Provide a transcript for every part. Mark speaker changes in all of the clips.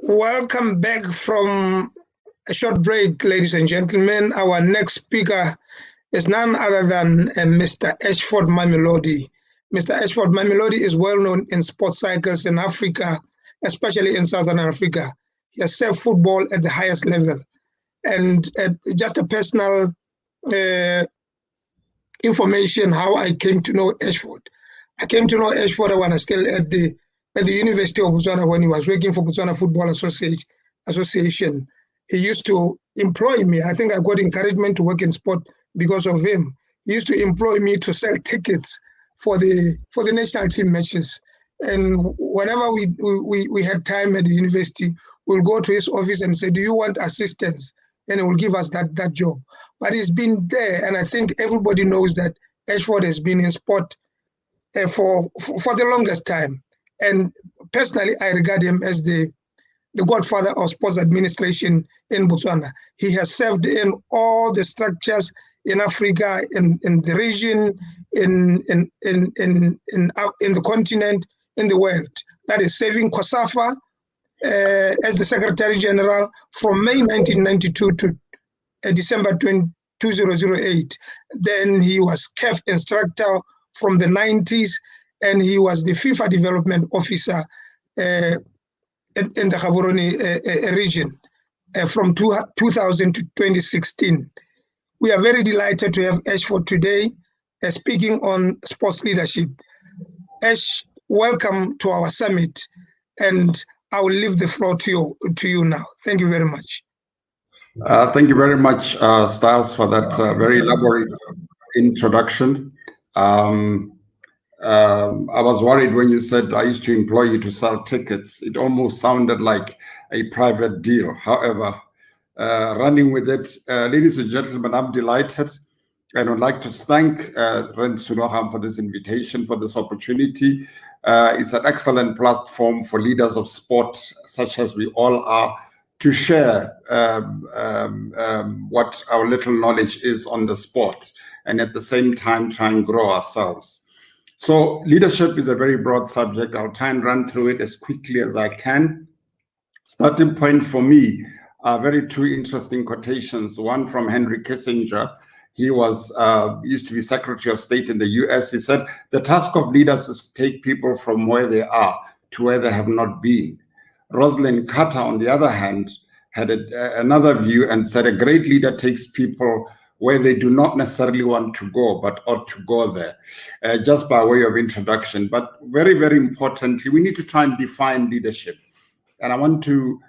Speaker 1: Welcome back from a short break, ladies and gentlemen. Our next speaker is none other than Mr. Ashford Mamelodi. Mr. Ashford Mamelodi is well known in sports cycles in Africa, especially in Southern Africa. He has served football at the highest level. And just a personal information how I came to know Ashford. I came to know Ashford when I was still at the University of Botswana when he was working for Botswana Football Association. He used to employ me. I think I got encouragement to work in sport because of him. He used to employ me to sell tickets for the national team matches. And whenever we had time at the university, we'll go to his office and say, "Do you want assistance?" And he will give us that job. But he's been there, and I think everybody knows that Ashford has been in sport for the longest time. And personally, I regard him as the godfather of sports administration in Botswana. He has served in all the structures in Africa, in the region, in the continent, in the world. That is serving COSAFA as the Secretary General from May 1992 to December 2008. Then he was CAF instructor from the 90s, and he was the FIFA development officer in the Gaborone region from 2000 to 2016. We are very delighted to have Ashford today speaking on sports leadership. Ash, welcome to our summit, and I will leave the floor to you now. Thank you very much.
Speaker 2: Thank you very much, Styles, for that very elaborate introduction. I was worried when you said I used to employ you to sell tickets. It almost sounded like a private deal. However, running with it, ladies and gentlemen, I'm delighted and would like to thank Rent Sunoham for this invitation, for this opportunity. It's an excellent platform for leaders of sport, such as we all are, to share what our little knowledge is on the sport, and at the same time try and grow ourselves. So leadership is a very broad subject. I'll try and run through it as quickly as I can. Starting point for me are very two interesting quotations. One from Henry Kissinger. He was used to be Secretary of State in the US. He said, "The task of leaders is to take people from where they are to where they have not been." Rosalind Carter, on the other hand, had another view and said, "A great leader takes people where they do not necessarily want to go, but ought to go there," just by way of introduction. But very, very importantly, we need to try and define leadership. And I want to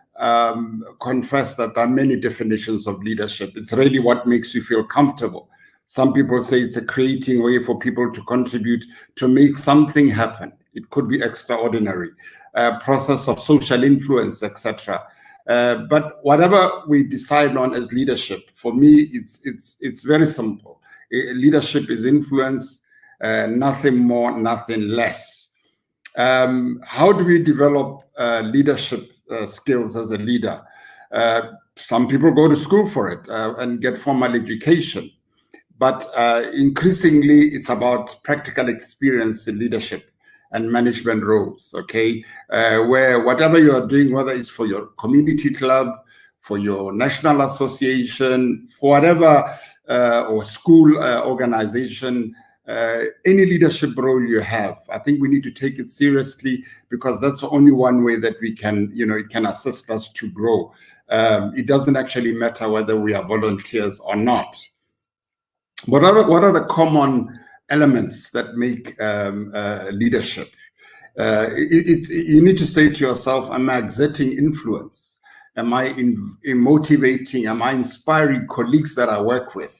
Speaker 2: confess that there are many definitions of leadership. It's really what makes you feel comfortable. Some people say it's a creating way for people to contribute to make something happen. It could be extraordinary, a process of social influence, etc. But whatever we decide on as leadership, for me, it's very simple. Leadership is influence, nothing more, nothing less. How do we develop leadership skills as a leader? Some people go to school for it and get formal education, but increasingly it's about practical experience in leadership and management roles, okay? Where whatever you are doing, whether it's for your community club, for your national association, for whatever, or school organization, any leadership role you have, I think we need to take it seriously, because that's the only one way that we can, it can assist us to grow. It doesn't actually matter whether we are volunteers or not. What are the common elements that make leadership? You need to say to yourself, am I exerting influence? Am I motivating? Am I inspiring colleagues that I work with?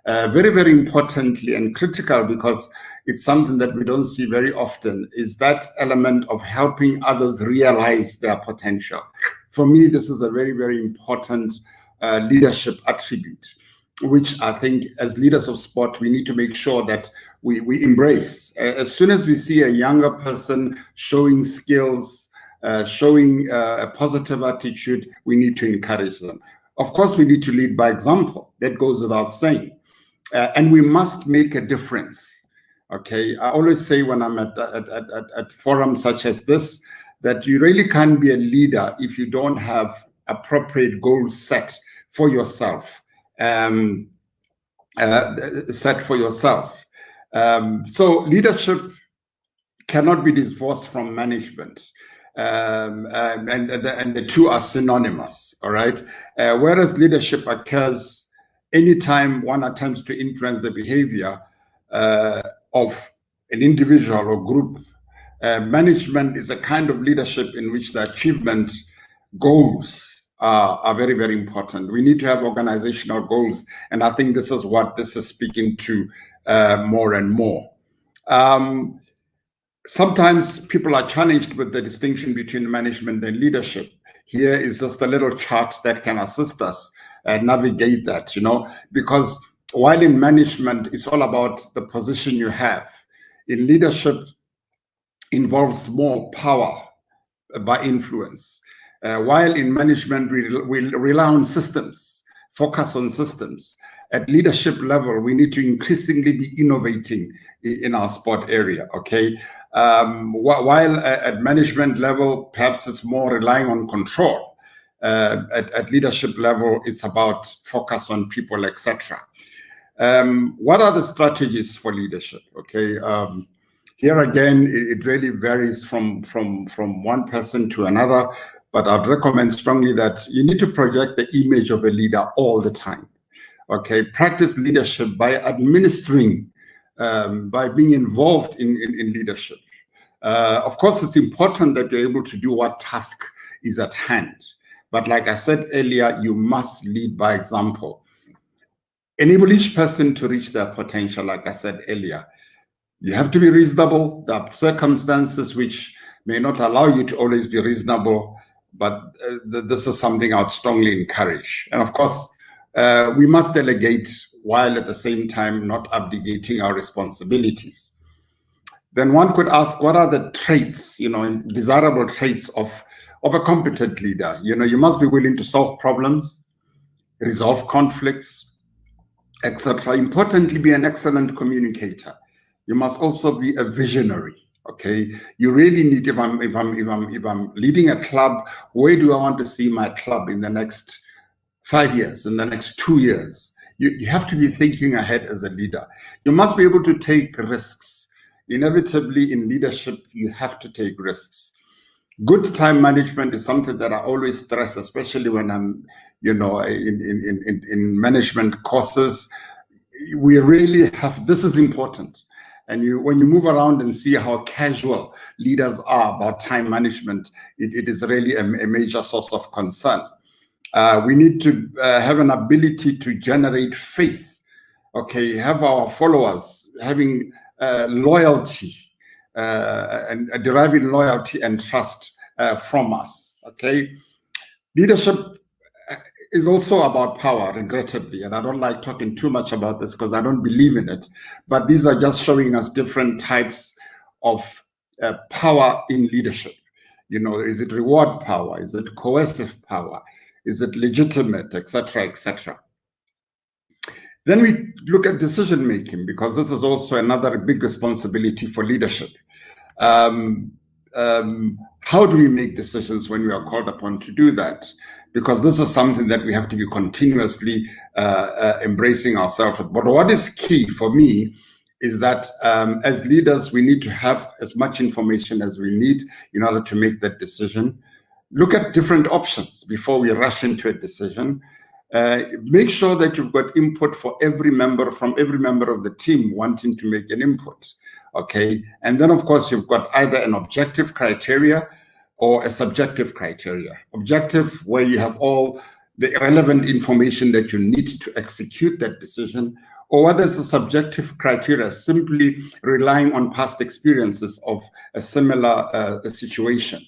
Speaker 2: Very, very importantly and critical, because it's something that we don't see very often, is that element of helping others realize their potential. For me, this is a very, very important leadership attribute, which I think as leaders of sport, we need to make sure that we embrace. As soon as we see a younger person showing skills, showing a positive attitude, we need to encourage them. Of course, we need to lead by example. That goes without saying. And we must make a difference. Okay, I always say when I'm at forums such as this, that you really can't be a leader if you don't have appropriate goals set for yourself. So leadership cannot be divorced from management, and the two are synonymous. All right. Whereas leadership occurs anytime one attempts to influence the behavior of an individual or group, management is a kind of leadership in which the achievement goals are very, very important. We need to have organizational goals, and I think this is what this is speaking to more and more. Sometimes people are challenged with the distinction between management and leadership. Here is just a little chart that can assist us navigate that, because while in management, it's all about the position you have. In leadership, involves more power by influence. While in management, we rely on systems, focus on systems. At leadership level, we need to increasingly be innovating in our sport area, okay? While at management level, perhaps it's more relying on control. At leadership level, it's about focus on people, etc. What are the strategies for leadership? Okay, here again, it really varies from one person to another, but I'd recommend strongly that you need to project the image of a leader all the time. Okay, practice leadership by administering, by being involved in leadership. Of course, it's important that you're able to do what task is at hand. But like I said earlier, you must lead by example. Enable each person to reach their potential, like I said earlier. You have to be reasonable. There are circumstances which may not allow you to always be reasonable, but this is something I would strongly encourage. And of course, we must delegate while at the same time not abdicating our responsibilities. Then one could ask, what are the traits, desirable traits of a competent leader? You must be willing to solve problems, resolve conflicts, etc. Importantly, be an excellent communicator. You must also be a visionary. Okay, you really need. If I'm leading a club, where do I want to see my club in the next 5 years, in the next 2 years? You have to be thinking ahead as a leader. You must be able to take risks. Inevitably, in leadership, you have to take risks. Good time management is something that I always stress, especially when I'm, in management courses. We really have, this is important. And when you move around and see how casual leaders are about time management, it is really a major source of concern. We need to have an ability to generate faith. Okay, have our followers having loyalty and deriving loyalty and trust from us. Okay, leadership is also about power, regrettably, and I don't like talking too much about this because I don't believe in it, but these are just showing us different types of power in leadership. Is it reward power? Is it coercive power? Is it legitimate, etc., etc.? Then we look at decision making, because this is also another big responsibility for leadership. How do we make decisions when we are called upon to do that? Because this is something that we have to be continuously embracing ourselves. But what is key for me is that as leaders, we need to have as much information as we need in order to make that decision. Look at different options before we rush into a decision. Make sure that you've got input from every member of the team wanting to make an input. Okay, and then of course you've got either an objective criteria or a subjective criteria. Objective, where you have all the relevant information that you need to execute that decision, or whether it's a subjective criteria, simply relying on past experiences of a similar situation.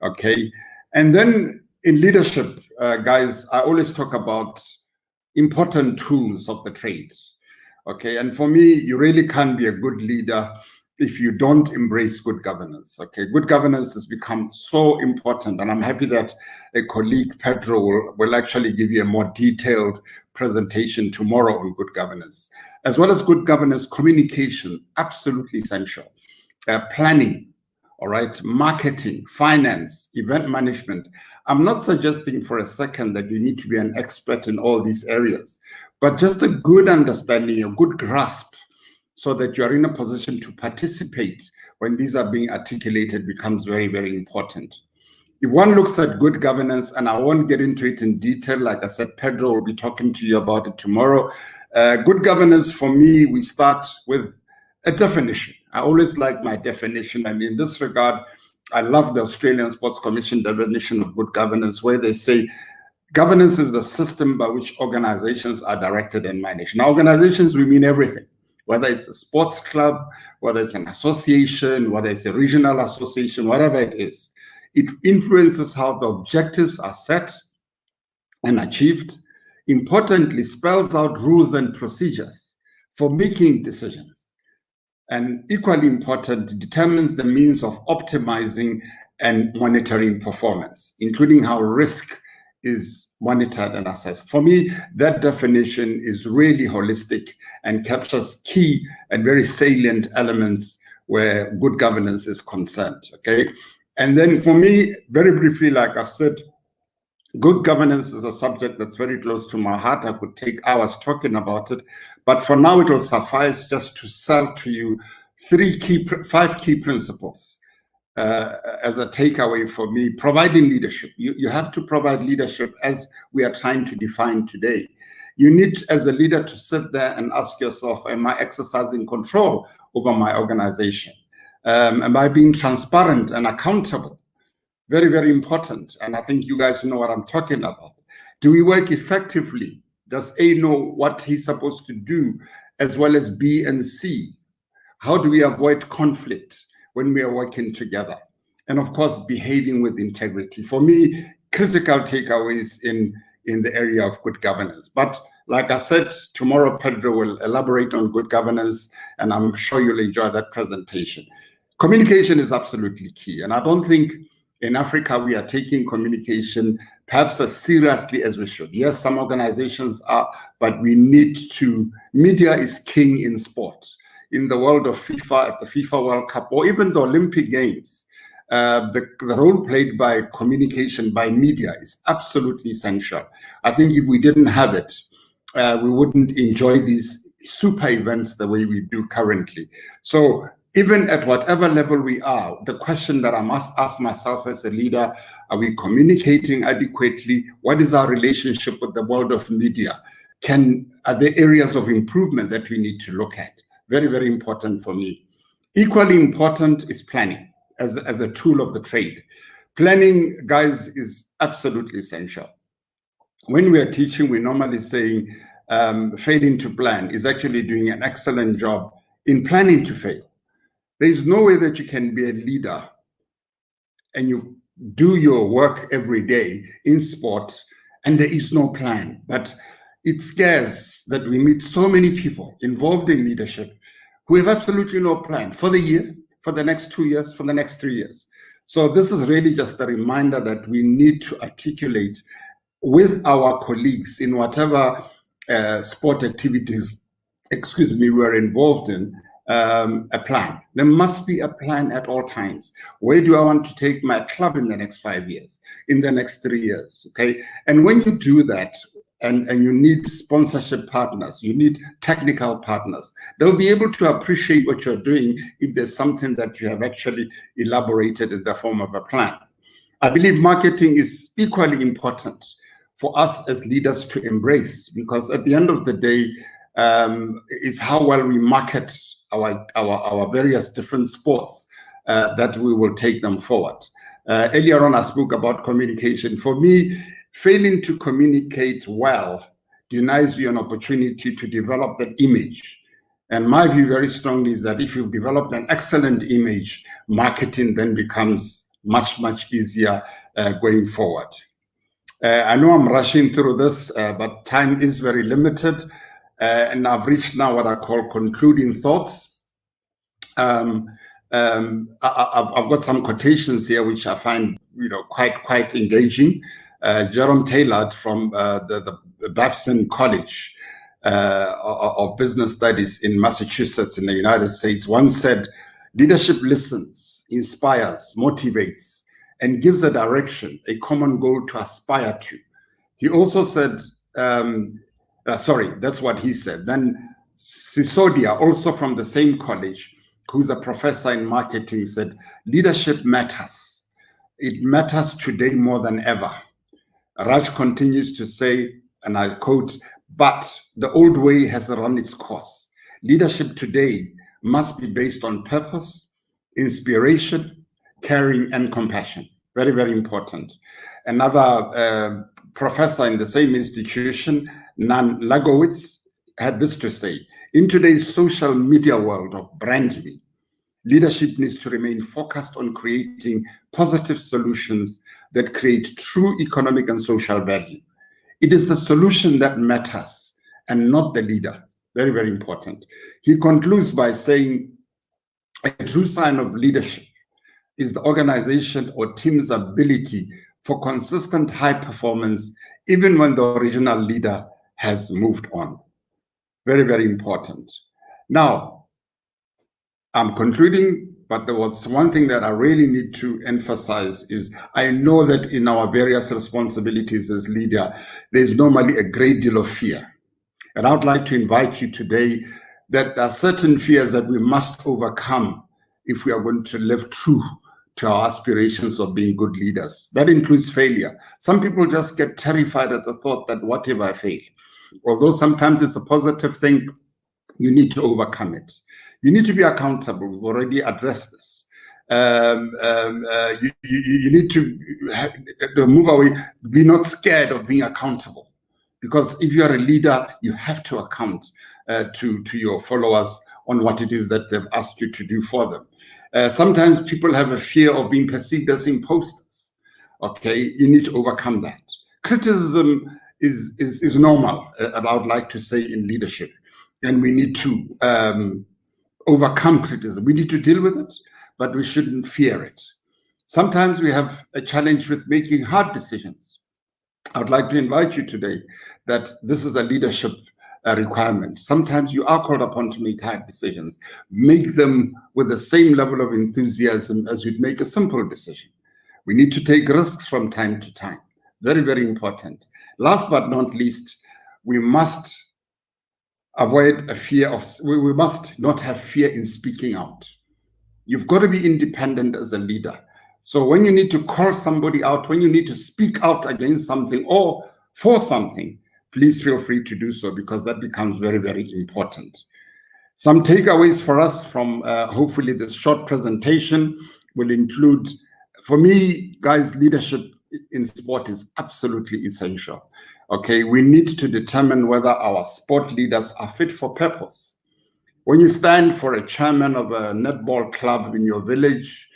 Speaker 2: Okay, and then in leadership, guys, I always talk about important tools of the trade. Okay, and for me, you really can't be a good leader if you don't embrace good governance. Okay, good governance has become so important, and I'm happy that a colleague, Pedro, will actually give you a more detailed presentation tomorrow on good governance. As well as good governance, communication, absolutely essential. Planning, all right, marketing, finance, event management. I'm not suggesting for a second that you need to be an expert in all these areas, but just a good understanding, a good grasp, so that you're in a position to participate when these are being articulated becomes very, very important. If one looks at good governance, and I won't get into it in detail, like I said, Pedro will be talking to you about it tomorrow. Good governance, for me, we start with a definition. I always like my definition. And in this regard, I love the Australian Sports Commission definition of good governance, where they say governance is the system by which organizations are directed and managed. Now, organizations, we mean everything, whether it's a sports club, whether it's an association, whether it's a regional association, whatever it is. It influences how the objectives are set and achieved. Importantly, spells out rules and procedures for making decisions. And equally important, determines the means of optimizing and monitoring performance, including how risk is monitored and assessed. For me, that definition is really holistic and captures key and very salient elements where good governance is concerned, okay? And then for me, very briefly, like I've said, good governance is a subject that's very close to my heart. I could take hours talking about it, but for now it will suffice just to sell to you five key principles as a takeaway for me. Providing leadership. You have to provide leadership as we are trying to define today. You need, as a leader, to sit there and ask yourself, am I exercising control over my organization? Am I being transparent and accountable? Very, very important. And I think you guys know what I'm talking about. Do we work effectively? Does A know what he's supposed to do, as well as B and C? How do we avoid conflict when we are working together? And of course, behaving with integrity. For me, critical takeaways in the area of good governance. But like I said, tomorrow Pedro will elaborate on good governance, and I'm sure you'll enjoy that presentation. Communication is absolutely key. And I don't think in Africa we are taking communication perhaps as seriously as we should. Yes, some organizations are, but we need to. Media is king in sport. In the world of FIFA, at the FIFA World Cup, or even the Olympic Games, the role played by communication, by media, is absolutely essential. I think if we didn't have it, we wouldn't enjoy these super events the way we do currently. So even at whatever level we are, the question that I must ask myself as a leader, are we communicating adequately? What is our relationship with the world of media? Are there areas of improvement that we need to look at? Very, very important for me. Equally important is planning as a tool of the trade. Planning, guys, is absolutely essential. When we are teaching, we're normally saying failing to plan is actually doing an excellent job in planning to fail. There is no way that you can be a leader and you do your work every day in sport and there is no plan. But it scares that we meet so many people involved in leadership who have absolutely no plan for the year, for the next 2 years, for the next 3 years. So this is really just a reminder that we need to articulate with our colleagues in whatever sport activities, we're involved in, a plan. There must be a plan at all times. Where do I want to take my club in the next 5 years, in the next 3 years, okay? And when you do that, and you need sponsorship partners, you need technical partners, they'll be able to appreciate what you're doing if there's something that you have actually elaborated in the form of a plan. I believe marketing is equally important for us as leaders to embrace, because at the end of the day, it's how well we market our various different sports that we will take them forward. Earlier on, I spoke about communication. For me, failing to communicate well denies you an opportunity to develop that image. And my view very strongly is that if you've developed an excellent image, marketing then becomes much, much easier going forward. I know I'm rushing through this, but time is very limited. And I've reached now what I call concluding thoughts. I've got some quotations here which I find quite engaging. Jerome Taylor from the Babson College of Business Studies in Massachusetts in the United States once said, "Leadership listens inspires, motivates, and gives a direction, a common goal to aspire to. He also said, sorry, that's what he said. Then Sisodia, also from the same college, who's a professor in marketing, said, leadership matters. It matters today more than ever. Raj continues to say, and I quote, but the old way has run its course. Leadership today must be based on purpose, inspiration, caring, and compassion. Very, very important. Another professor in the same institution, Nan Lagowitz, had this to say, in today's social media world of brand me, leadership needs to remain focused on creating positive solutions that create true economic and social value. It is the solution that matters and not the leader. Very, very important. He concludes by saying, a true sign of leadership is the organization or team's ability for consistent high performance, even when the original leader has moved on. Very, very important. Now, I'm concluding, but there was one thing that I really need to emphasize is I know that in our various responsibilities as leader, there's normally a great deal of fear. And I would like to invite you today that there are certain fears that we must overcome if we are going to live true to our aspirations of being good leaders. That includes failure. Some people just get terrified at the thought that what if I fail? Although sometimes it's a positive thing, you need to overcome it. You need to be accountable. We've already addressed this. You need to move away. Be not scared of being accountable. Because if you are a leader, you have to account to your followers on what it is that they've asked you to do for them. Sometimes people have a fear of being perceived as imposters. Okay, you need to overcome that. Criticism is normal, I would like to say, in leadership. And we need to overcome criticism. We need to deal with it, but we shouldn't fear it. Sometimes we have a challenge with making hard decisions. I would like to invite you today that this is a leadership requirement. Sometimes you are called upon to make hard decisions. Make them with the same level of enthusiasm as you'd make a simple decision. We need to take risks from time to time. Very, very important. Last but not least, we must avoid a fear of, we must not have fear in speaking out. You've got to be independent as a leader. So when you need to call somebody out, when you need to speak out against something or for something, please feel free to do so, because that becomes very, very important. Some takeaways for us from hopefully this short presentation will include, for me, guys, leadership in sport is absolutely essential. Okay, we need to determine whether our sport leaders are fit for purpose. When you stand for a chairman of a netball club in your village,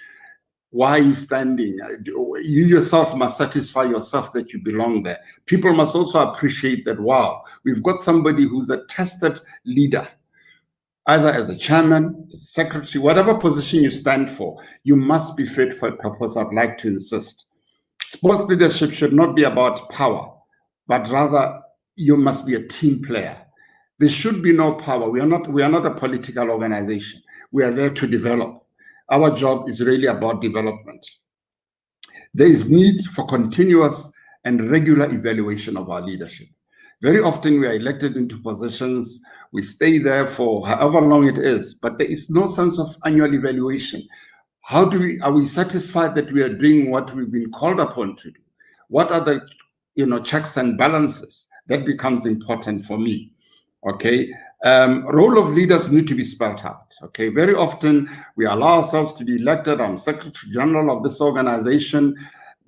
Speaker 2: why are you standing? You yourself must satisfy yourself that you belong there. People must also appreciate that, wow, we've got somebody who's a tested leader, either as a chairman, as a secretary, whatever position you stand for, you must be fit for a purpose. I'd like to insist. Sports leadership should not be about power, but rather you must be a team player. There should be no power. We are not a political organization. We are there to develop. Our job is really about development. There is need for continuous and regular evaluation of our leadership. Very often we are elected into positions, we stay there for however long it is, but there is no sense of annual evaluation. Are we satisfied that we are doing what we've been called upon to do? What are the checks and balances? That becomes important for me. Okay, role of leaders need to be spelled out. Okay, very often we allow ourselves to be elected. I'm Secretary General of this organization,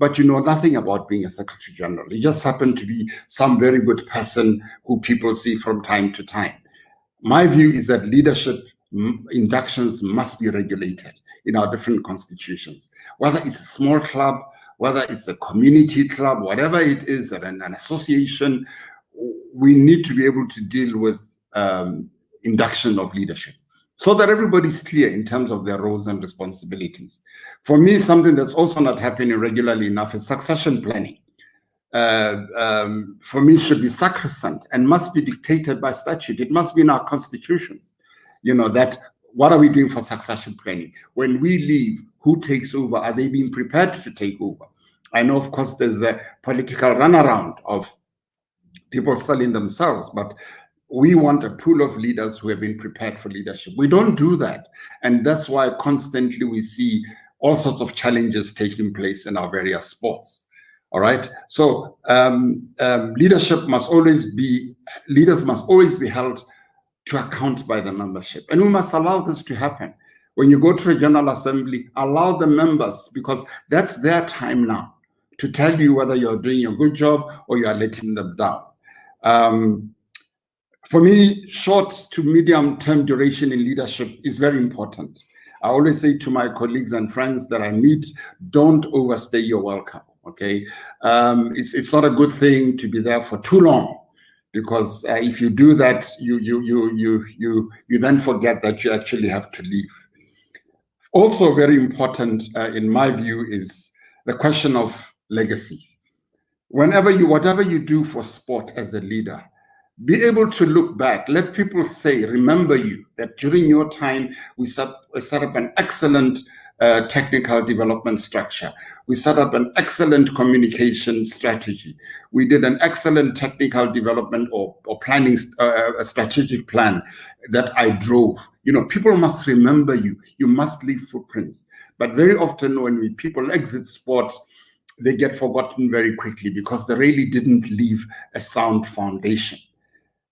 Speaker 2: but you know nothing about being a Secretary General. You just happen to be some very good person who people see from time to time. My view is that leadership inductions must be regulated in our different constitutions, whether it's a small club, whether it's a community club, whatever it is, or an association. We need to be able to deal with induction of leadership so that everybody's clear in terms of their roles and responsibilities. For me, something that's also not happening regularly enough is succession planning. For me, should be sacrosanct and must be dictated by statute. It must be in our constitutions, that what are we doing for succession planning? When we leave, who takes over? Are they being prepared to take over? I know, of course, there's a political runaround of people selling themselves, but we want a pool of leaders who have been prepared for leadership. We don't do that. And that's why constantly we see all sorts of challenges taking place in our various sports. All right. So leaders must always be held to account by the membership. And we must allow this to happen. When you go to a General Assembly, allow the members, because that's their time now to tell you whether you're doing a good job or you are letting them down. For me, short to medium term duration in leadership is very important. I always say to my colleagues and friends that I meet, don't overstay your welcome. Okay, it's not a good thing to be there for too long, because if you do that, you then forget that you actually have to leave. Also very important, in my view, is the question of legacy. Whatever you do for sport as a leader, be able to look back, let people say, remember you, that during your time, we set up an excellent technical development structure. We set up an excellent communication strategy. We did an excellent technical development or planning, a strategic plan that I drove. You know, people must remember you. You must leave footprints. But very often when people exit sport, they get forgotten very quickly because they really didn't leave a sound foundation.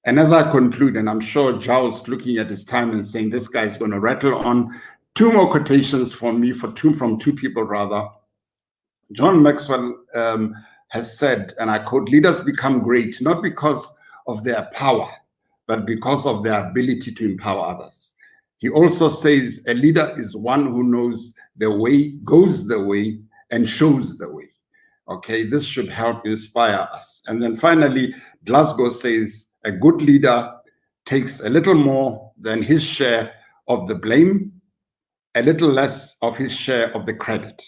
Speaker 2: And as I conclude, and I'm sure Zhao's looking at his time and saying, this guy's going to rattle on, two more quotations from me, from two people rather. John Maxwell has said, and I quote, leaders become great, not because of their power, but because of their ability to empower others. He also says, a leader is one who knows the way, goes the way, and shows the way. Okay, this should help inspire us. And then finally, Glasgow says, a good leader takes a little more than his share of the blame, a little less of his share of the credit.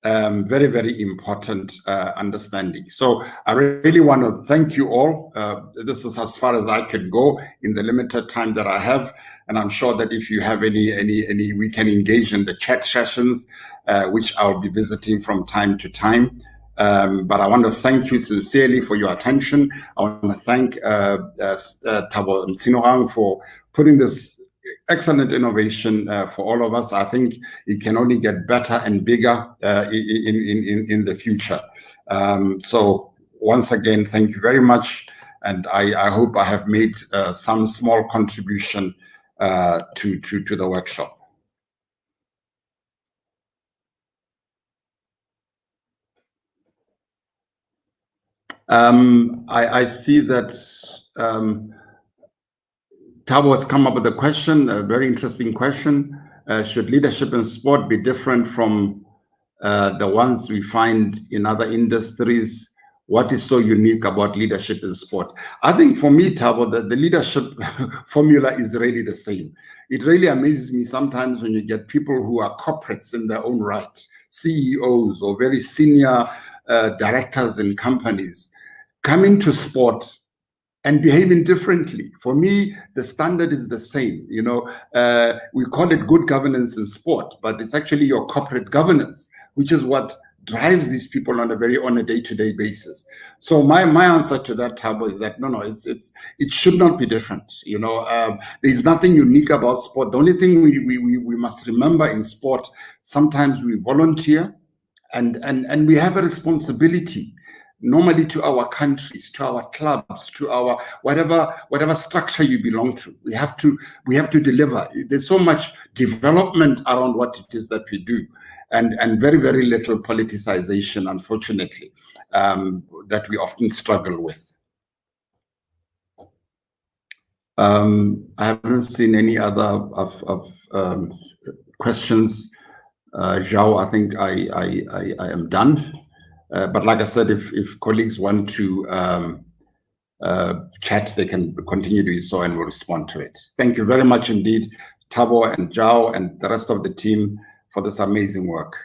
Speaker 2: Very, very important understanding. So I really want to thank you all. This is as far as I can go in the limited time that I have. And I'm sure that if you have any, we can engage in the chat sessions, which I'll be visiting from time to time. But I want to thank you sincerely for your attention. I want to thank Thabo Mtsinogang for putting this excellent innovation for all of us. I think it can only get better and bigger in the future. So once again, thank you very much. And I hope I have made some small contribution to the workshop. I see that Thabo has come up with a question, a very interesting question. Should leadership in sport be different from the ones we find in other industries? What is so unique about leadership in sport? I think for me, Thabo, the leadership formula is really the same. It really amazes me sometimes when you get people who are corporates in their own right, CEOs or very senior directors in companies, come into sport and behaving differently. For me, the standard is the same. You know, we call it good governance in sport, but it's actually your corporate governance, which is what drives these people on a day-to-day basis. So my answer to that, Thabo, is that no, it should not be different. You know, there's nothing unique about sport. The only thing we must remember in sport, sometimes we volunteer, and we have a responsibility, normally to our countries, to our clubs, to our whatever structure you belong to. We have to deliver. There's so much development around what it is that we do, and very, very little politicization, unfortunately, that we often struggle with. I haven't seen any other questions. Zhao, I think I am done. But like I said, if colleagues want to chat, they can continue doing so and we'll respond to it. Thank you very much indeed, Thabo and Zhao and the rest of the team for this amazing work.